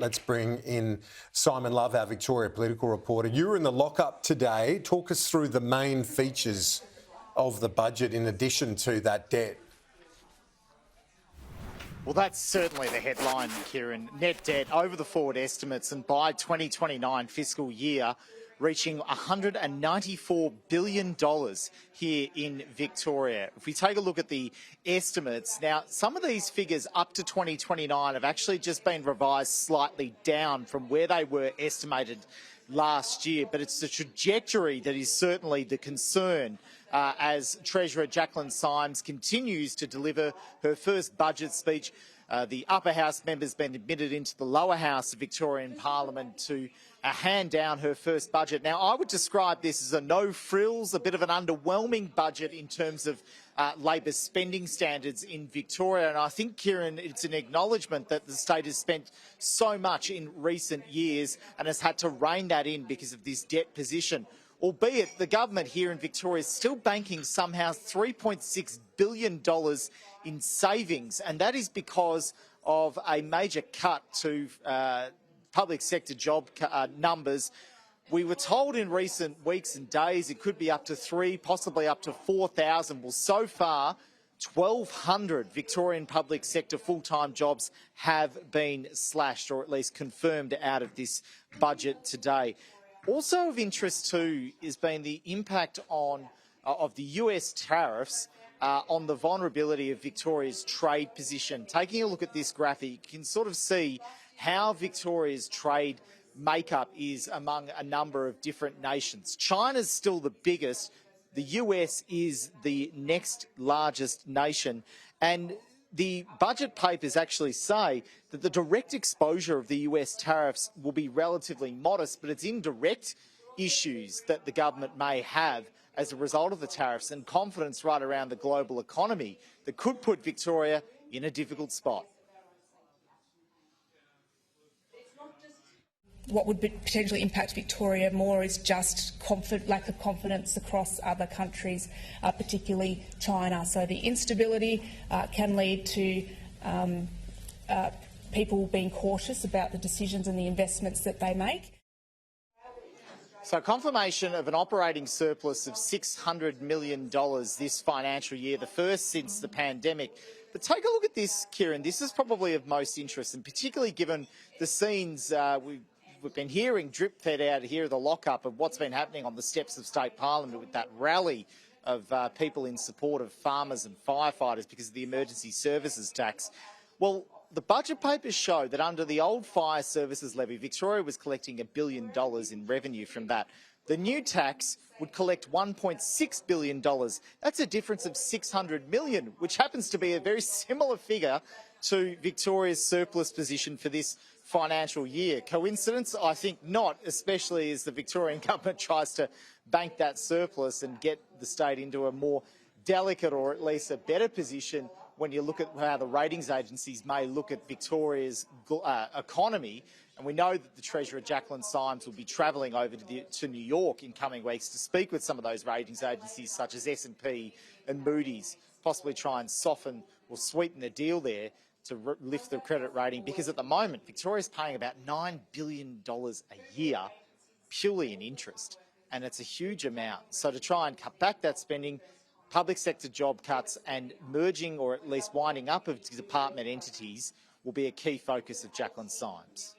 Let's bring in Simon Love, our Victoria political reporter. You were in the lockup today. Talk us through the main features of the budget in addition to that debt. Well, that's certainly the headline, Kieran. Net debt over the forward estimates, and by 2029 fiscal year, reaching $194 billion here in Victoria. If we take a look at the estimates, now some of these figures up to 2029 have actually just been revised slightly down from where they were estimated last year, but it's the trajectory that is certainly the concern as Treasurer Jaclyn Symes continues to deliver her first budget speech. The upper house member's been admitted into the lower house of Victorian Parliament to hand down her first budget. Now, I would describe this as a no-frills, a bit of an underwhelming budget in terms of Labor's spending standards in Victoria. And I think, Kieran, it's an acknowledgement that the state has spent so much in recent years and has had to rein that in because of this debt position. Albeit the government here in Victoria is still banking somehow $3.6 billion in savings, and that is because of a major cut to public sector job numbers. We were told in recent weeks and days it could be up to 3, possibly up to 4,000. Well, so far, 1,200 Victorian public sector full-time jobs have been slashed, or at least confirmed out of this budget today. Also of interest too has been the impact of the US tariffs on the vulnerability of Victoria's trade position. Taking a look at this graphic, you can sort of see how Victoria's trade makeup is among a number of different nations. China's still the biggest. The US is the next largest nation. And the budget papers actually say that the direct exposure of the US tariffs will be relatively modest, but it's indirect issues that the government may have as a result of the tariffs and confidence right around the global economy that could put Victoria in a difficult spot. What would potentially impact Victoria more is just lack of confidence across other countries, particularly China. So the instability can lead to people being cautious about the decisions and the investments that they make. So confirmation of an operating surplus of $600 million this financial year, the first since the pandemic. But take a look at this, Kieran. This is probably of most interest, and particularly given the scenes we've been hearing drip-fed out here of the lockup of what's been happening on the steps of State Parliament with that rally of people in support of farmers and firefighters because of the emergency services tax. Well, the budget papers show that under the old fire services levy, Victoria was collecting $1 billion in revenue from that. The new tax would collect $1.6 billion. That's a difference of $600 million, which happens to be a very similar figure to Victoria's surplus position for this financial year. Coincidence? I think not, especially as the Victorian government tries to bank that surplus and get the state into a more delicate, or at least a better position when you look at how the ratings agencies may look at Victoria's economy. And we know that the Treasurer Jaclyn Symes will be travelling over to New York in coming weeks to speak with some of those ratings agencies such as S&P and Moody's, possibly try and soften or sweeten the deal there to lift the credit rating, because at the moment Victoria's paying about $9 billion a year purely in interest, and it's a huge amount. So to try and cut back that spending, public sector job cuts and merging or at least winding up of department entities will be a key focus of Jaclyn Symes.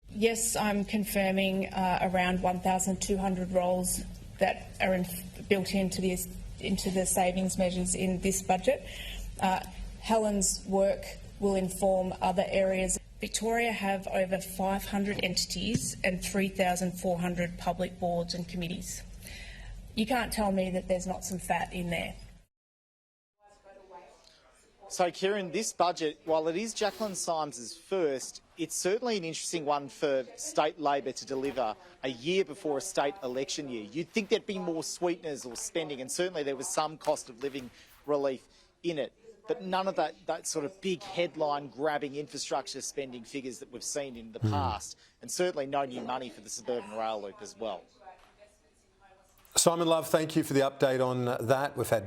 Yes, I'm confirming around 1,200 roles that are built into the savings measures in this budget. Helen's work will inform other areas. Victoria have over 500 entities and 3,400 public boards and committees. You can't tell me that there's not some fat in there. So, Kieran, this budget, while it is Jaclyn Symes' first, it's certainly an interesting one for state Labor to deliver a year before a state election year. You'd think there'd be more sweeteners or spending, and certainly there was some cost of living relief in it, but none of that sort of big headline-grabbing infrastructure spending figures that we've seen in the past, and certainly no new money for the suburban rail loop as well. Simon Love, thank you for the update on that. We've had